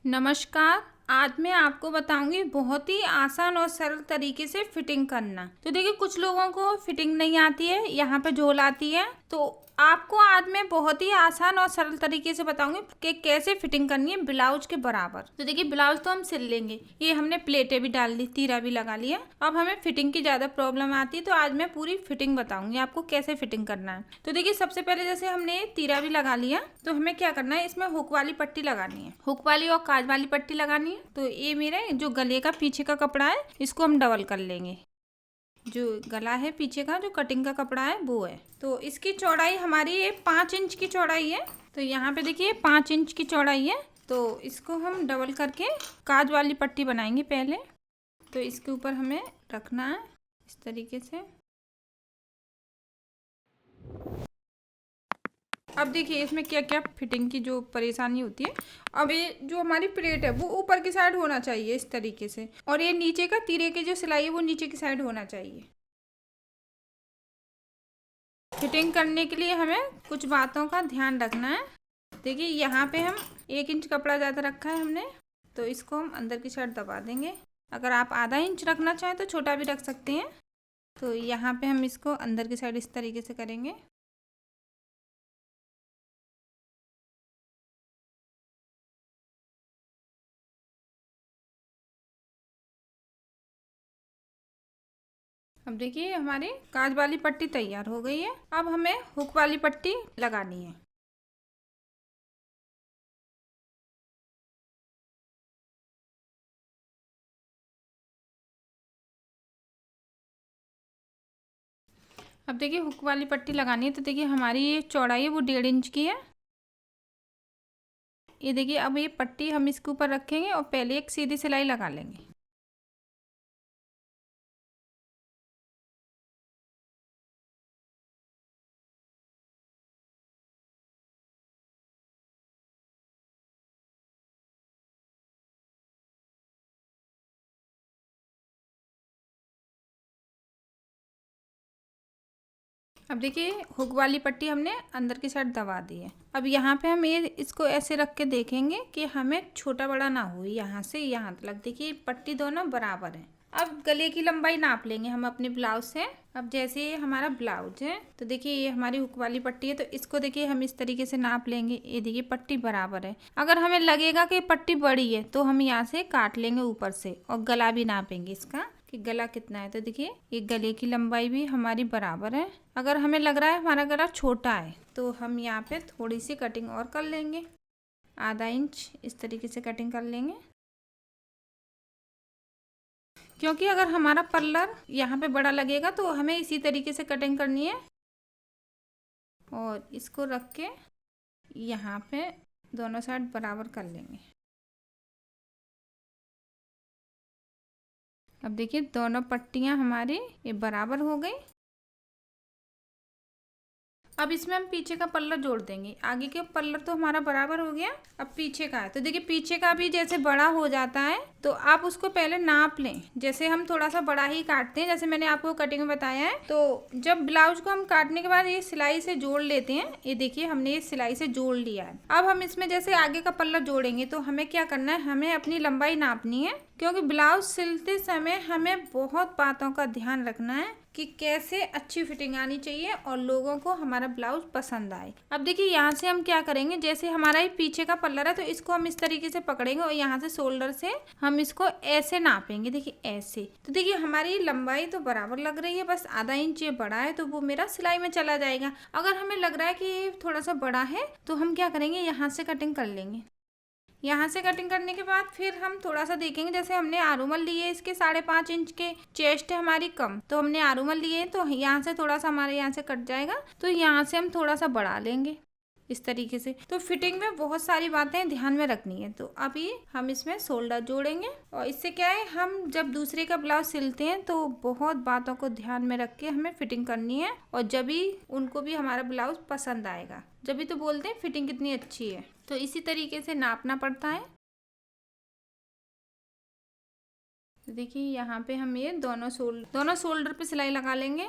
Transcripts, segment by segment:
नमस्कार। आज मैं आपको बताऊंगी बहुत ही आसान और सरल तरीके से फिटिंग करना। तो देखिए, कुछ लोगों को फिटिंग नहीं आती है, यहाँ पे झोल आती है। तो आपको आज मैं बहुत ही आसान और सरल तरीके से बताऊंगी कि कैसे फिटिंग करनी है ब्लाउज के बराबर। तो देखिए, ब्लाउज तो हम सिल लेंगे, ये हमने प्लेटें भी डाल दी, तीरा भी लगा लिया। अब हमें फिटिंग की ज्यादा प्रॉब्लम आती है, तो आज मैं पूरी फिटिंग बताऊंगी आपको कैसे फिटिंग करना है। तो देखिए, सबसे पहले जैसे हमने तीरा भी लगा लिया, तो हमें क्या करना है, इसमें हुक वाली पट्टी लगानी है, हुक वाली और काज वाली पट्टी लगानी है। तो ये मेरे जो गले का पीछे का कपड़ा है, इसको हम डबल कर लेंगे। जो गला है पीछे का, जो कटिंग का कपड़ा है वो है। तो इसकी चौड़ाई हमारी ये 5 इंच की चौड़ाई है। तो यहाँ पे देखिए 5 इंच की चौड़ाई है। तो इसको हम डबल करके काज वाली पट्टी बनाएंगे पहले। तो इसके ऊपर हमें रखना है इस तरीके से। अब देखिए, इसमें क्या क्या फिटिंग की जो परेशानी होती है। अब ये जो हमारी प्लेट है वो ऊपर की साइड होना चाहिए इस तरीके से, और ये नीचे का तीरे की जो सिलाई है वो नीचे की साइड होना चाहिए। फिटिंग करने के लिए हमें कुछ बातों का ध्यान रखना है। देखिए, यहाँ पे हम 1 इंच कपड़ा ज़्यादा रखा है हमने, तो इसको हम अंदर की साइड दबा देंगे। अगर आप आधा इंच रखना चाहें तो छोटा भी रख सकते हैं। तो यहाँ पे हम इसको अंदर की साइड इस तरीके से करेंगे। अब देखिए, हमारी काज वाली पट्टी तैयार हो गई है। अब हमें हुक वाली पट्टी लगानी है। अब देखिए, हुक वाली पट्टी लगानी है। तो देखिए, हमारी ये चौड़ाई है वो 1.5 इंच की है। ये देखिए, अब ये पट्टी हम इसके ऊपर रखेंगे और पहले एक सीधी सिलाई लगा लेंगे। अब देखिए, हुक वाली पट्टी हमने अंदर की साइड दबा दी है। अब यहाँ पे हम ये इसको ऐसे रख के देखेंगे कि हमें छोटा बड़ा ना हो, यहाँ से यहाँ तक। देखिए, पट्टी दोनों बराबर है। अब गले की लंबाई नाप लेंगे हम अपने ब्लाउज से। अब जैसे ये हमारा ब्लाउज है, तो देखिए ये हमारी हुक वाली पट्टी है, तो इसको देखिए हम इस तरीके से नाप लेंगे। ये देखिए, पट्टी बराबर है। अगर हमें लगेगा कि पट्टी बड़ी है तो हम यहाँ से काट लेंगे ऊपर से, और गला भी नापेंगे इसका कि गला कितना है। तो देखिए, ये गले की लंबाई भी हमारी बराबर है। अगर हमें लग रहा है हमारा गला छोटा है तो हम यहाँ पे थोड़ी सी कटिंग और कर लेंगे, आधा इंच इस तरीके से कटिंग कर लेंगे। क्योंकि अगर हमारा पल्लर यहाँ पे बड़ा लगेगा तो हमें इसी तरीके से कटिंग करनी है। और इसको रख के यहाँ पे दोनों साइड बराबर कर लेंगे। अब देखिए, दोनों पट्टियाँ हमारी ये बराबर हो गई। अब इसमें हम पीछे का पल्ला जोड़ देंगे। आगे के पल्ला तो हमारा बराबर हो गया, अब पीछे का है। तो देखिए, पीछे का भी जैसे बड़ा हो जाता है तो आप उसको पहले नाप लें। जैसे हम थोड़ा सा बड़ा ही काटते हैं, जैसे मैंने आपको कटिंग में बताया है। तो जब ब्लाउज को हम काटने के बाद ये सिलाई से जोड़ लेते हैं, ये देखिए हमने ये सिलाई से जोड़ लिया है। अब हम इसमें जैसे आगे का पल्ला जोड़ेंगे तो हमें क्या करना है, हमें अपनी लंबाई नापनी है। क्योंकि ब्लाउज सिलते समय हमें बहुत बातों का ध्यान रखना है कि कैसे अच्छी फिटिंग आनी चाहिए और लोगों को हमारा ब्लाउज पसंद आए। अब देखिए, यहाँ से हम क्या करेंगे, जैसे हमारा ये पीछे का पल्ला है तो इसको हम इस तरीके से पकड़ेंगे और यहाँ से शोल्डर से हम इसको ऐसे नापेंगे। देखिए, ऐसे। तो देखिए, हमारी लंबाई तो बराबर लग रही है, बस आधा इंच ये बड़ा है तो वो मेरा सिलाई में चला जाएगा। अगर हमें लग रहा है कि ये थोड़ा सा बड़ा है तो हम क्या करेंगे, यहाँ से कटिंग कर लेंगे। यहाँ से कटिंग करने के बाद फिर हम थोड़ा सा देखेंगे, जैसे हमने आरूमल लिए इसके 5.5 इंच के, चेस्ट है हमारी कम तो हमने आरूमल लिए, तो यहाँ से थोड़ा सा हमारे यहाँ से कट जाएगा, तो यहाँ से हम थोड़ा सा बढ़ा लेंगे इस तरीके से। तो फिटिंग में बहुत सारी बातें ध्यान में रखनी है। तो अभी हम इसमें शोल्डर जोड़ेंगे, और इससे क्या है, हम जब दूसरे का ब्लाउज सिलते हैं तो बहुत बातों को ध्यान में रख के हमें फिटिंग करनी है, और जब भी उनको भी हमारा ब्लाउज पसंद आएगा, जब भी तो बोलते हैं फिटिंग कितनी अच्छी है। तो इसी तरीके से नापना पड़ता है। तो देखिए, यहाँ पे हम ये दोनों शोल्डर पे सिलाई लगा लेंगे।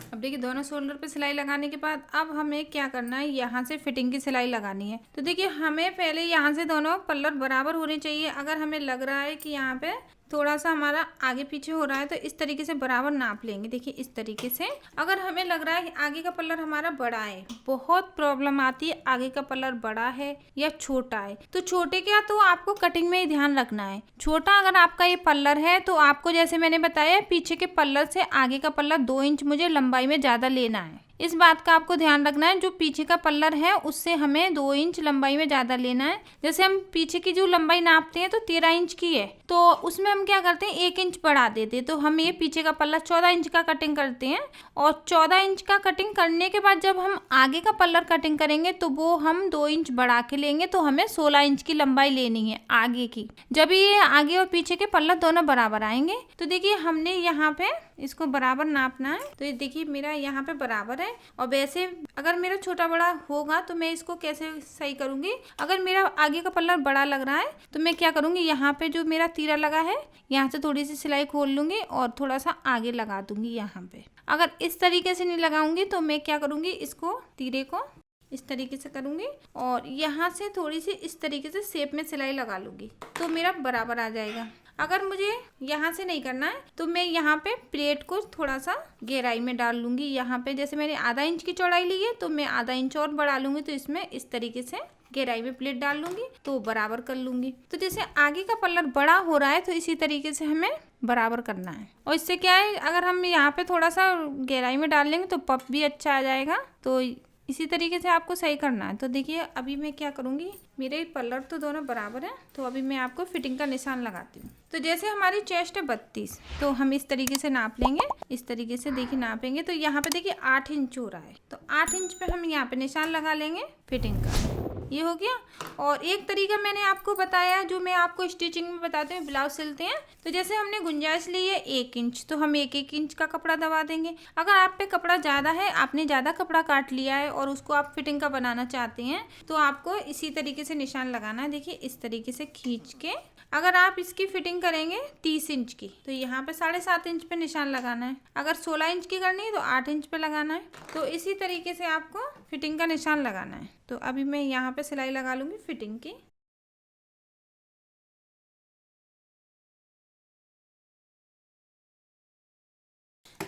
अब देखिए दोनों शोल्डर पे सिलाई लगाने के बाद अब हमें क्या करना है, यहाँ से फिटिंग की सिलाई लगानी है। तो देखिए हमें पहले यहाँ से दोनों पल्लर बराबर होने चाहिए। अगर हमें लग रहा है कि यहाँ पे थोड़ा सा हमारा आगे पीछे हो रहा है तो इस तरीके से बराबर नाप लेंगे। देखिए इस तरीके से। अगर हमें लग रहा है कि आगे का पल्लर हमारा बड़ा है, बहुत प्रॉब्लम आती है आगे का पल्लर बड़ा है या छोटा है, तो छोटे का तो आपको कटिंग में ही ध्यान रखना है। छोटा अगर आपका ये पल्लर है तो आपको जैसे मैंने बताया पीछे के पल्लर से आगे का पल्लर 2 इंच मुझे लंबाई में ज़्यादा लेना है। इस बात का आपको ध्यान रखना है। जो पीछे का पल्लर है उससे हमें 2 इंच लंबाई में ज़्यादा लेना है। जैसे हम पीछे की जो लंबाई नापते हैं तो 13 इंच की है, तो उसमें हम क्या करते हैं 1 इंच बढ़ा देते हैं। तो हम ये पीछे का पल्ला 14 इंच का कटिंग करते हैं, और 14 इंच का कटिंग करने के बाद जब हम आगे का पल्लर कटिंग करेंगे तो वो हम 2 इंच बढ़ा के लेंगे। तो हमें 16 इंच की लंबाई लेनी है आगे की, जब ये आगे और पीछे के पल्ला दोनों बराबर आएंगे। तो देखिए हमने यहाँ पे इसको बराबर नापना है। तो ये देखिए मेरा यहाँ पे बराबर है। और वैसे अगर मेरा छोटा बड़ा होगा तो मैं इसको कैसे सही करूंगी, अगर मेरा आगे का पल्ला बड़ा लग रहा है तो मैं क्या करूंगी, यहाँ पे जो मेरा तीरा लगा है यहाँ से थोड़ी सी सिलाई खोल लूंगी और थोड़ा सा आगे लगा दूंगी यहाँ पे। अगर इस तरीके से नहीं लगाऊंगी तो मैं क्या करूंगी, इसको तीरे को इस तरीके से करूंगी और यहाँ से थोड़ी सी इस तरीके से शेप में सिलाई लगा लूंगी तो मेरा बराबर आ जाएगा। अगर मुझे यहाँ से नहीं करना है तो मैं यहाँ पे प्लेट को थोड़ा सा गहराई में डाल लूंगी। यहाँ पे जैसे मैंने आधा इंच की चौड़ाई ली है तो मैं आधा इंच और बढ़ा लूंगी, तो इसमें इस तरीके से गहराई में प्लेट डाल लूंगी तो बराबर कर लूंगी। तो जैसे आगे का पल्लर बड़ा हो रहा है तो इसी तरीके से हमें बराबर करना है। और इससे क्या है, अगर हम यहाँ पे थोड़ा सा गहराई में डाल लेंगे तो पफ भी अच्छा आ जाएगा। तो इसी तरीके से आपको सही करना है। तो देखिए अभी मैं क्या करूँगी, मेरे पल्लर तो दोनों बराबर है, तो अभी मैं आपको फिटिंग का निशान लगाती हूँ। तो जैसे हमारी चेस्ट है 32, तो हम इस तरीके से नाप लेंगे। इस तरीके से देखिए नापेंगे तो यहाँ पे देखिए 8 इंच हो रहा है, तो 8 इंच पे हम यहाँ पे निशान लगा लेंगे फिटिंग का। ये हो गया। और एक तरीका मैंने आपको बताया जो मैं आपको स्टिचिंग में बताते हैं, ब्लाउज सिलते हैं। तो जैसे हमने गुंजाइश ली है 1 इंच, तो हम 1-1 इंच का कपड़ा दबा देंगे। अगर आप पे कपड़ा ज़्यादा है, आपने ज़्यादा कपड़ा काट लिया है और उसको आप फिटिंग का बनाना चाहते हैं, तो आपको इसी तरीके से निशान लगाना है। देखिए इस तरीके से खींच के, अगर आप इसकी फिटिंग करेंगे 30 इंच की तो यहाँ पे 7.5 इंच पे निशान लगाना है। अगर 16 इंच की करनी है तो 8 इंच पे लगाना है। तो इसी तरीके से आपको फिटिंग का निशान लगाना है। तो अभी मैं यहाँ पे सिलाई लगा लूँगी फिटिंग की।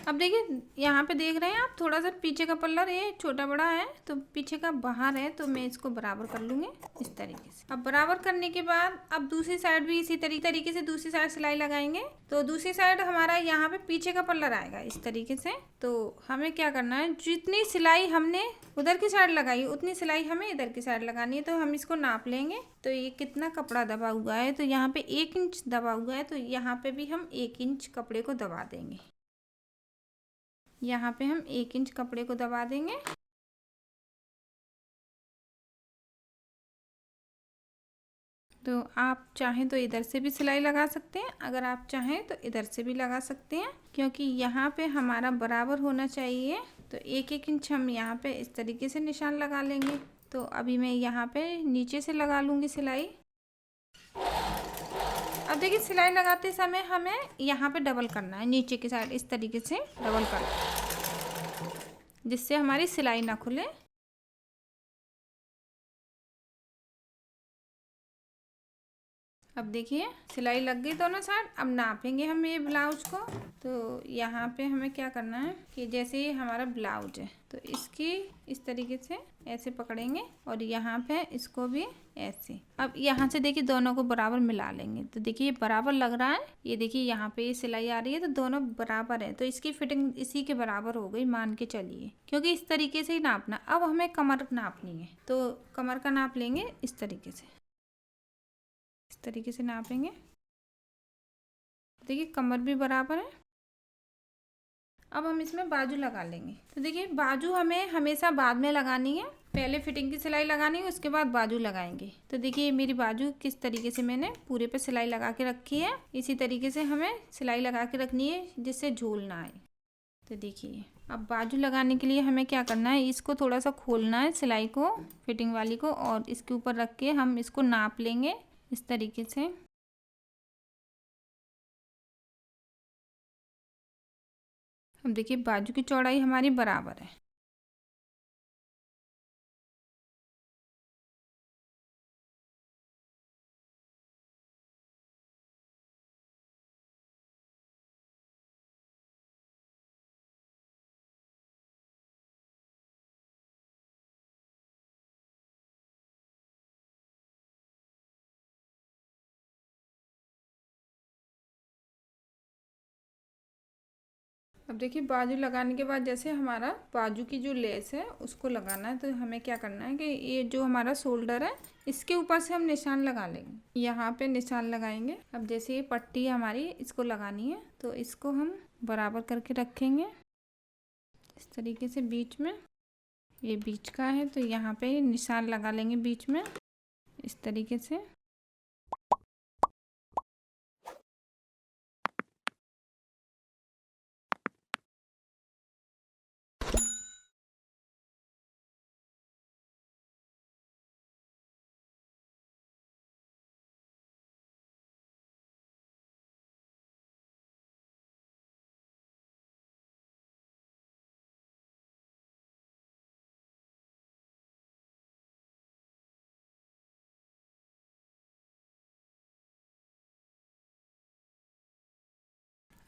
अब देखिए यहाँ पे देख रहे हैं आप, थोड़ा सा पीछे का पल्ला ये छोटा बड़ा है तो पीछे का बाहर है, तो मैं इसको बराबर कर लूँगी इस तरीके से। अब बराबर करने के बाद अब दूसरी साइड भी इसी तरीके से दूसरी साइड सिलाई लगाएंगे। तो दूसरी साइड हमारा यहाँ पे पीछे का पल्ला आएगा इस तरीके से। तो हमें क्या करना है, जितनी सिलाई हमने उधर की साइड लगाई उतनी सिलाई हमें इधर की साइड लगानी है। तो हम इसको नाप लेंगे। तो ये कितना कपड़ा दबा हुआ है, तो यहाँ पे 1 इंच दबा हुआ है, तो यहाँ पे भी हम 1 इंच कपड़े को दबा देंगे। यहाँ पे हम 1 इंच कपड़े को दबा देंगे। तो आप चाहें तो इधर से भी सिलाई लगा सकते हैं, अगर आप चाहें तो इधर से भी लगा सकते हैं, क्योंकि यहाँ पे हमारा बराबर होना चाहिए। तो 1-1 इंच हम यहाँ पे इस तरीके से निशान लगा लेंगे। तो अभी मैं यहाँ पे नीचे से लगा लूँगी सिलाई। अब देखिए सिलाई लगाते समय हमें यहाँ पे डबल करना है, नीचे की साइड इस तरीके से डबल करना है, जिससे हमारी सिलाई ना खुले। अब देखिए सिलाई लग गई दोनों साइड। अब नापेंगे हम ये ब्लाउज को। तो यहाँ पे हमें क्या करना है कि जैसे ये हमारा ब्लाउज है तो इसकी इस तरीके से ऐसे पकड़ेंगे और यहाँ पे इसको भी ऐसे। अब यहाँ से देखिए दोनों को बराबर मिला लेंगे। तो देखिए ये बराबर लग रहा है, ये देखिए यहाँ पे ये सिलाई आ रही है, तो दोनों बराबर है। तो इसकी फिटिंग इसी के बराबर हो गई मान के चलिए, क्योंकि इस तरीके से ही नापना। अब हमें कमर नापनी है, तो कमर का नाप लेंगे इस तरीके से, इस तरीके से नापेंगे। देखिए कमर भी बराबर है। अब हम इसमें बाजू लगा लेंगे। तो देखिए बाजू हमें हमेशा बाद में लगानी है, पहले फिटिंग की सिलाई लगानी है, उसके बाद बाजू लगाएंगे। तो देखिए मेरी बाजू किस तरीके से मैंने पूरे पे सिलाई लगा के रखी है। इसी तरीके से हमें सिलाई लगा के रखनी है जिससे झूल ना आए। तो देखिए अब बाजू लगाने के लिए हमें क्या करना है, इसको थोड़ा सा खोलना है सिलाई को, फिटिंग वाली को, और इसके ऊपर रख के हम इसको नाप लेंगे इस तरीके से। अब देखिए बाजू की चौड़ाई हमारी बराबर है। अब देखिए बाजू लगाने के बाद जैसे हमारा बाजू की जो लेस है उसको लगाना है, तो हमें क्या करना है कि ये जो हमारा शोल्डर है इसके ऊपर से हम निशान लगा लेंगे। यहाँ पे निशान लगाएंगे। अब जैसे ये पट्टी हमारी इसको लगानी है, तो इसको हम बराबर करके रखेंगे इस तरीके से। बीच में ये बीच का है तो यहाँ पे निशान लगा लेंगे बीच में इस तरीके से।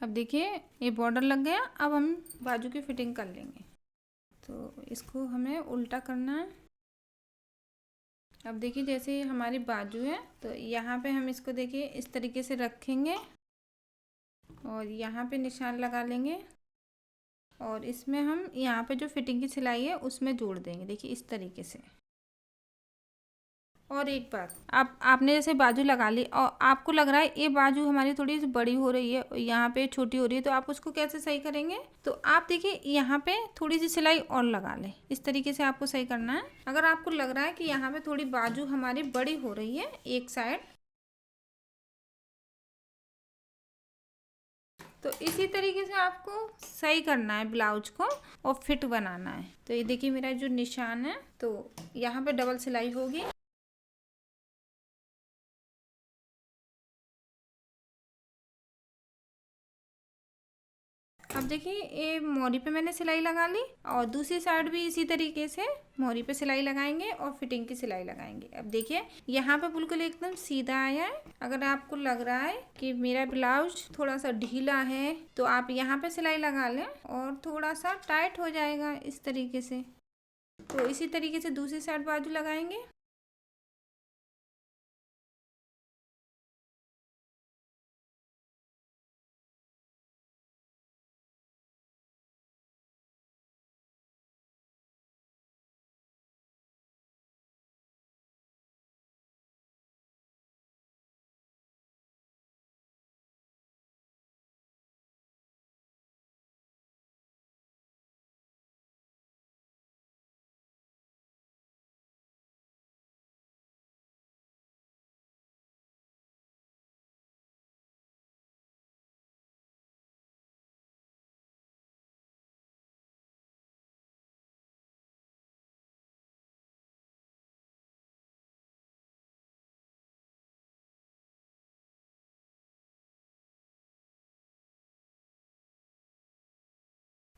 अब देखिए ये बॉर्डर लग गया। अब हम बाजू की फिटिंग कर लेंगे। तो इसको हमें उल्टा करना है। अब देखिए जैसे ये हमारी बाजू है तो यहाँ पे हम इसको देखिए इस तरीके से रखेंगे और यहाँ पे निशान लगा लेंगे और इसमें हम यहाँ पे जो फिटिंग की सिलाई है उसमें जोड़ देंगे, देखिए इस तरीके से। और एक बार आपने जैसे बाजू लगा ली और आपको लग रहा है ये बाजू हमारी थोड़ी सी बड़ी हो रही है, यहाँ पे छोटी हो रही है, तो आप उसको कैसे सही करेंगे? तो आप देखिए यहाँ पे थोड़ी सी सिलाई और लगा लें, इस तरीके से आपको सही करना है। अगर आपको लग रहा है कि यहाँ पे थोड़ी बाजू हमारी बड़ी हो रही है एक साइड, तो इसी तरीके से आपको सही करना है ब्लाउज को और फिट बनाना है। तो ये देखिए मेरा जो निशान है तो यहाँ पे डबल सिलाई होगी। अब देखिए ये मोरी पे मैंने सिलाई लगा ली और दूसरी साइड भी इसी तरीके से मोरी पे सिलाई लगाएंगे और फिटिंग की सिलाई लगाएंगे। अब देखिए यहाँ पे बिल्कुल एकदम सीधा आया है। अगर आपको लग रहा है कि मेरा ब्लाउज थोड़ा सा ढीला है तो आप यहाँ पे सिलाई लगा लें और थोड़ा सा टाइट हो जाएगा इस तरीके से। तो इसी तरीके से दूसरी साइड बाजू लगाएंगे।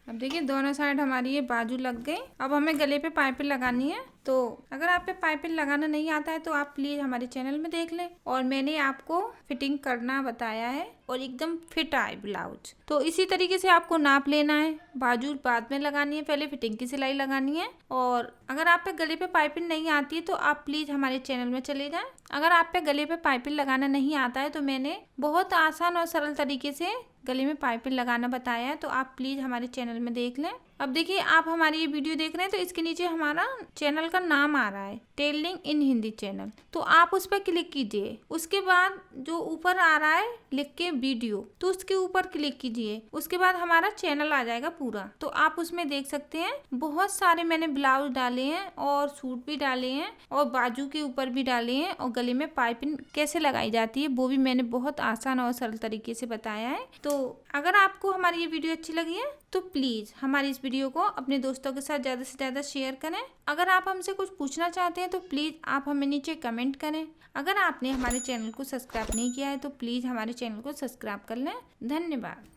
अब देखिए दोनों साइड हमारी ये बाजू लग गई। अब हमें गले पे पाइपिंग लगानी है। तो अगर आप पे पाइपिंग लगाना नहीं आता है तो आप प्लीज हमारे चैनल में देख लें और मैंने आपको फिटिंग करना बताया है और एकदम फिट आए ब्लाउज। तो इसी तरीके से आपको नाप लेना है। बाजू बाद में लगानी है, पहले फिटिंग की सिलाई लगानी है। और अगर आप पे गले पे पाइपिंग नहीं आती है तो आप प्लीज हमारे चैनल में चले जाएं। अगर आप पे गले पे पाइपिंग लगाना नहीं आता है तो मैंने बहुत आसान और सरल तरीके से गले में पाइपिंग लगाना बताया है, तो आप प्लीज हमारे चैनल में देख लें। अब देखिए आप हमारी ये वीडियो देख रहे हैं तो इसके नीचे हमारा चैनल का नाम आ रहा है टेलरिंग इन हिंदी चैनल, तो आप उस पर क्लिक कीजिए। उसके बाद जो ऊपर आ रहा है लिख के वीडियो, तो उसके ऊपर क्लिक कीजिए। उसके बाद हमारा चैनल आ जाएगा पूरा, तो आप उसमें देख सकते हैं बहुत सारे मैंने ब्लाउज डाले हैं और सूट भी डाले हैं और बाजू के ऊपर भी डाले हैं और गले में पाइपिंग कैसे लगाई जाती है वो भी मैंने बहुत आसान और सरल तरीके से बताया है। तो अगर आपको हमारी ये वीडियो अच्छी लगी है तो प्लीज हमारी इस वीडियो को अपने दोस्तों के साथ ज़्यादा से ज़्यादा शेयर करें। अगर आप हमसे कुछ पूछना चाहते हैं तो प्लीज़ आप हमें नीचे कमेंट करें। अगर आपने हमारे चैनल को सब्सक्राइब नहीं किया है तो प्लीज़ हमारे चैनल को सब्सक्राइब कर लें। धन्यवाद।